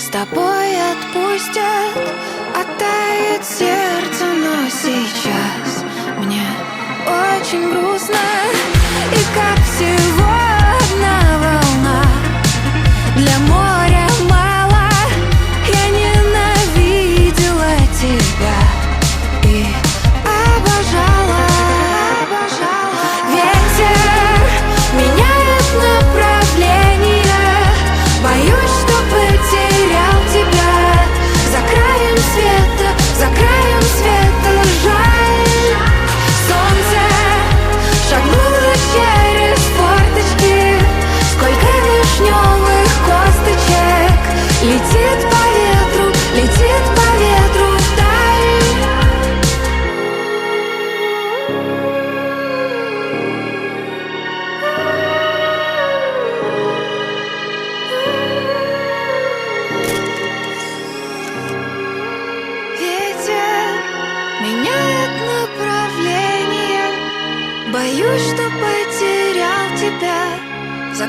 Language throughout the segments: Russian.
с тобой отпустят, оттает сердце, но сейчас мне очень грустно. И как всего одна волна, для моря мало. Я ненавидела тебя и обожала. Ветер меняет направление, боюсь, что потерял тебя. За краем света жаль. Солнце шагнуло через форточки, сколько вишневых косточек летит по ветру вдаль. Ветер меняет направление, боюсь, что потерял тебя. За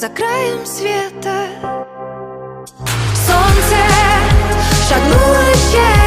краем света. Солнце шагнуло через